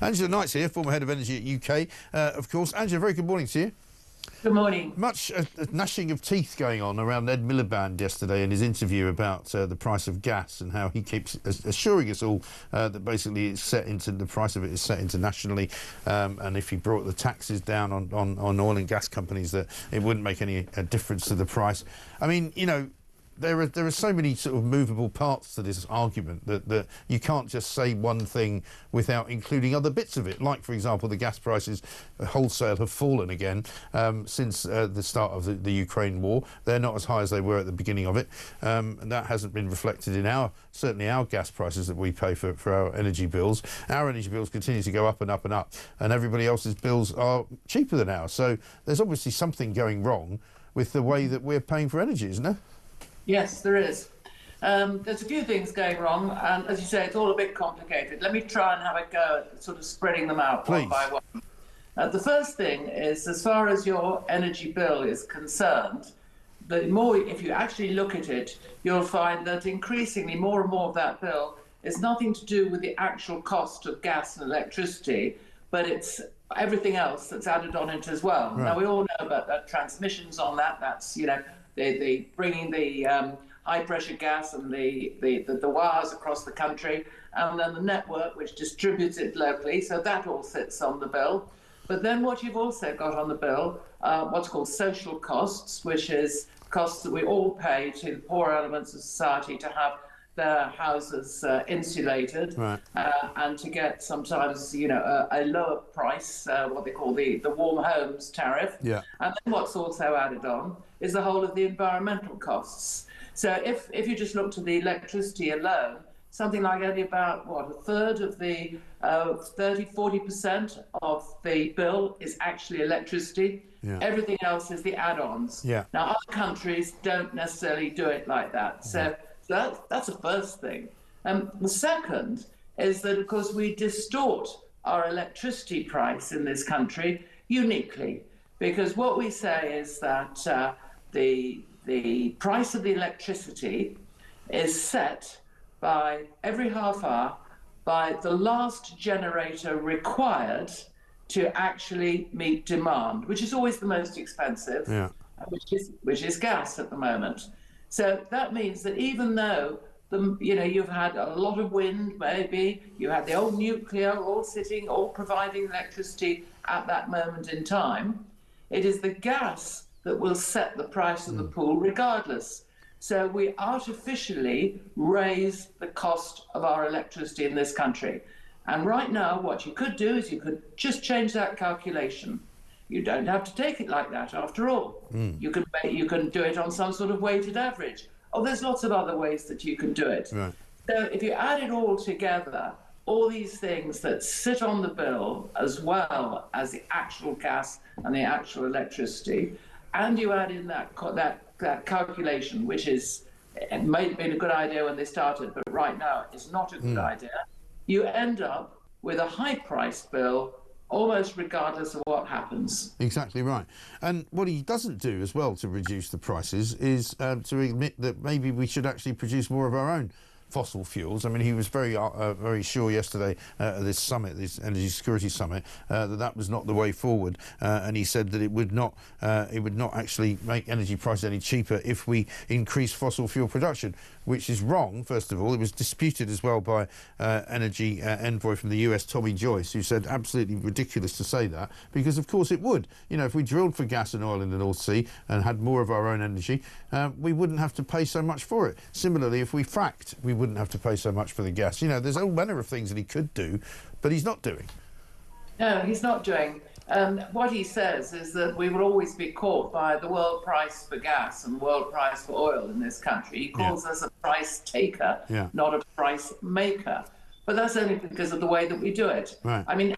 Angela Knight's here, former head of energy at UK, of course. Angela, very good morning to you. Good morning. Much gnashing of teeth going on around Ed Miliband yesterday in his interview about the price of gas and how he keeps assuring us all that basically it's set into the price of it is set internationally, and if he brought the taxes down on oil and gas companies, that it wouldn't make any difference to the price. I mean, you know, there are so many sort of movable parts to this argument that you can't just say one thing without including other bits of it. Like, for example, the gas prices wholesale have fallen again since the start of the Ukraine war. They're not as high as they were at the beginning of it, and that hasn't been reflected in certainly our gas prices that we pay for our energy bills. Our energy bills continue to go up and up and up, and everybody else's bills are cheaper than ours. So there's obviously something going wrong with the way that we're paying for energy, isn't there? Yes, there is. There's a few things going wrong, and as you say, it's all a bit complicated. Let me try and have a go at sort of spreading them out one by one. The first thing is, as far as your energy bill is concerned, if you actually look at it, you'll find that increasingly more and more of that bill is nothing to do with the actual cost of gas and electricity, but it's everything else that's added on it as well. Right. Now, we all know about the transmissions on that. That's, you know, they bringing the high pressure gas and the wires across the country, and then the network which distributes it locally. So that all sits on the bill. But then what you've also got on the bill, what's called social costs, which is costs that we all pay to the poor elements of society to have their houses insulated, right. And to get sometimes, you know, a lower price, what they call the warm homes tariff. Yeah. And then what's also added on is the whole of the environmental costs. So if you just look to the electricity alone, something like only about, a third of the 40% of the bill is actually electricity. Yeah. Everything else is the add-ons. Yeah. Now, other countries don't necessarily do it like that. So that's the first thing. The second is that, of course, we distort our electricity price in this country uniquely, because what we say is that the price of the electricity is set by every half hour by the last generator required to actually meet demand, which is always the most expensive, which is gas at the moment. So that means that even though you've had a lot of wind, maybe you had the old nuclear all providing electricity at that moment in time, it is the gas that will set the price of the pool regardless. So we artificially raise the cost of our electricity in this country. And right now, what you could do is you could just change that calculation. You don't have to take it like that, after all. You can do it on some sort of weighted average. There's lots of other ways that you can do it. Right. So if you add it all together, all these things that sit on the bill, as well as the actual gas and the actual electricity, and you add in that calculation, which it may have been a good idea when they started, but right now it's not a good idea, you end up with a high-priced bill almost regardless of what happens. Exactly right. And what he doesn't do as well to reduce the prices is to admit that maybe we should actually produce more of our own fossil fuels. I mean, he was very sure yesterday at this summit, this energy security summit, that was not the way forward, and he said that it would not actually make energy prices any cheaper if we increase fossil fuel production, which is wrong. First of all, it was disputed as well by energy envoy from the US, Tommy Joyce, who said absolutely ridiculous to say that, because of course it would. You know, if we drilled for gas and oil in the North Sea and had more of our own energy, we wouldn't have to pay so much for it. Similarly, if we fracked, we wouldn't have to pay so much for the gas. You know, there's all manner of things that he could do, but he's not doing. No, he's not doing. What he says is that we will always be caught by the world price for gas and the world price for oil in this country. He calls us a price taker, not a price maker. But that's only because of the way that we do it. Right. I mean,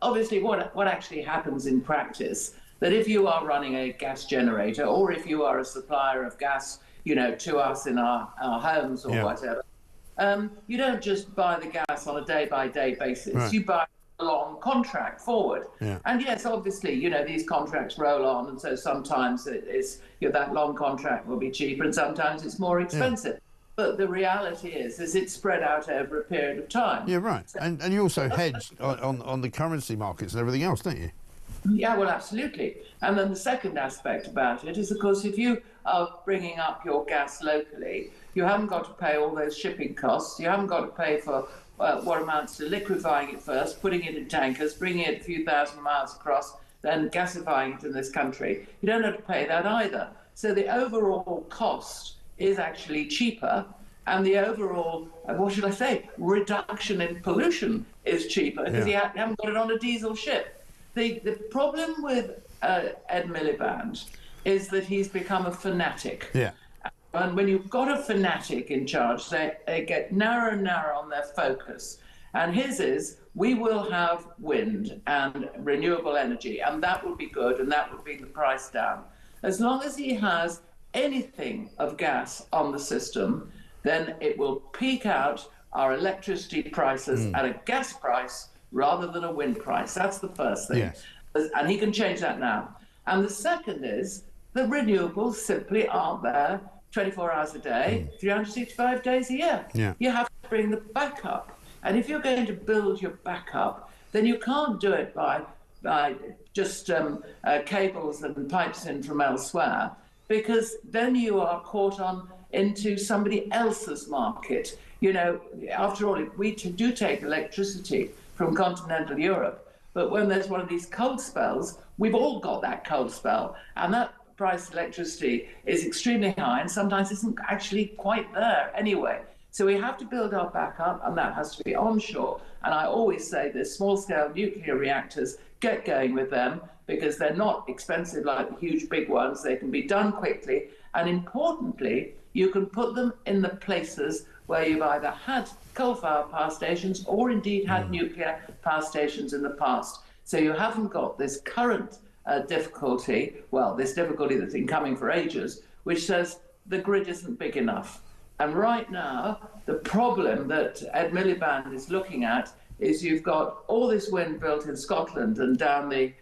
obviously, what actually happens in practice, that if you are running a gas generator, or if you are a supplier of gas, to us in our homes or whatever, you don't just buy the gas on a day-by-day basis. Right. You buy a long contract forward. Yeah. And yes, obviously, these contracts roll on, and so sometimes it is that long contract will be cheaper, and sometimes it's more expensive. But the reality is it's spread out over a period of time. Yeah, right. And you also hedge on the currency markets and everything else, don't you? Yeah, well, absolutely. And then the second aspect about it is, of course, if you are bringing up your gas locally, you haven't got to pay all those shipping costs. You haven't got to pay for what amounts to liquefying it first, putting it in tankers, bringing it a few thousand miles across, then gasifying it in this country. You don't have to pay that either. So the overall cost is actually cheaper, and the overall, what should I say, reduction in pollution is cheaper because you haven't got it on a diesel ship. The problem with Ed Miliband is that he's become a fanatic. Yeah. And when you've got a fanatic in charge, they get narrow and narrow on their focus. And his is, we will have wind and renewable energy, and that will be good, and that will bring the price down. As long as he has anything of gas on the system, then it will peak out our electricity prices at a gas price rather than a wind price. That's the first thing. Yes. And he can change that now. And the second is the renewables simply aren't there 24 hours a day, 365 days a year. Yeah. You have to bring the backup. And if you're going to build your backup, then you can't do it by just cables and pipes in from elsewhere, because then you are caught on into somebody else's market. You know, after all, we do take electricity from continental Europe, but when there's one of these cold spells, we've all got that cold spell, and that price of electricity is extremely high and sometimes isn't actually quite there anyway. So we have to build our backup, and that has to be onshore. And I always say this, small-scale nuclear reactors, get going with them, because they're not expensive like the huge big ones. They can be done quickly, and importantly, you can put them in the places where you've either had coal-fired power stations or indeed had nuclear power stations in the past. So you haven't got this current difficulty, this difficulty that's been coming for ages, which says the grid isn't big enough. And right now, the problem that Ed Miliband is looking at is you've got all this wind built in Scotland and down the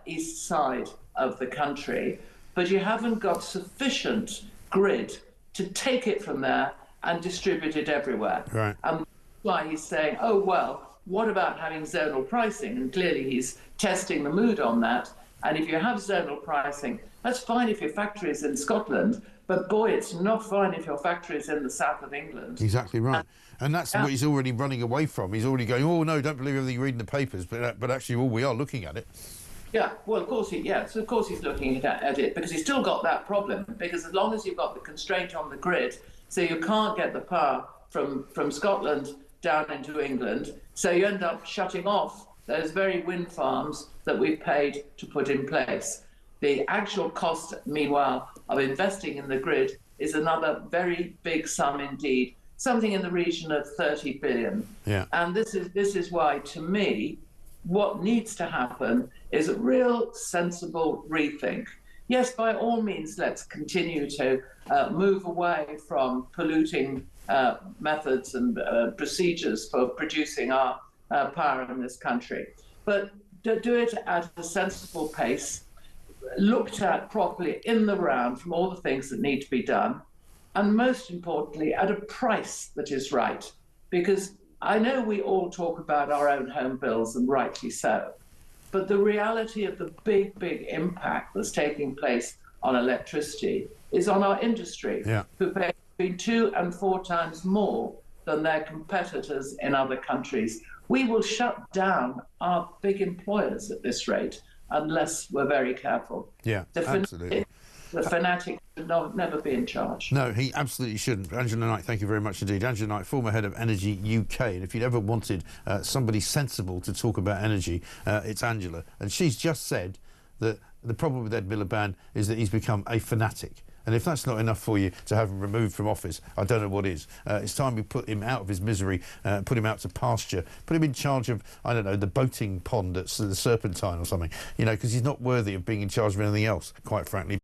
east side of the country, but you haven't got sufficient grid to take it from there and distribute it everywhere. Right. And that's why he's saying, oh, well, what about having zonal pricing? And clearly he's testing the mood on that. And if you have zonal pricing, that's fine if your factory is in Scotland, but boy, it's not fine if your factory is in the south of England. Exactly right. And that's what he's already running away from. He's already going, oh, no, don't believe everything you read in the papers. But actually, we are looking at it. Yeah, well, of course he's looking at it, because he's still got that problem. Because as long as you've got the constraint on the grid, so you can't get the power from Scotland down into England, so you end up shutting off those very wind farms that we've paid to put in place. The actual cost, meanwhile, of investing in the grid is another very big sum indeed, something in the region of 30 billion. Yeah. And this is why, to me, what needs to happen is a real sensible rethink. Yes, by all means, let's continue to move away from polluting methods and procedures for producing our power in this country. But do it at a sensible pace, looked at properly in the round from all the things that need to be done, and most importantly, at a price that is right. Because I know we all talk about our own home bills, and rightly so, but the reality of the big, big impact that's taking place on electricity is on our industry, who pay between 2 and 4 times more than their competitors in other countries. We will shut down our big employers at this rate unless we're very careful. Yeah, absolutely. The Fanatic should never be in charge. No, he absolutely shouldn't. Angela Knight, thank you very much indeed. Angela Knight, former head of Energy UK. And if you'd ever wanted somebody sensible to talk about energy, it's Angela. And she's just said that the problem with Ed Miliband is that he's become a fanatic. And if that's not enough for you to have him removed from office, I don't know what is. It's time we put him out of his misery, put him out to pasture, put him in charge of, I don't know, the boating pond at the Serpentine or something, you know, because he's not worthy of being in charge of anything else, quite frankly.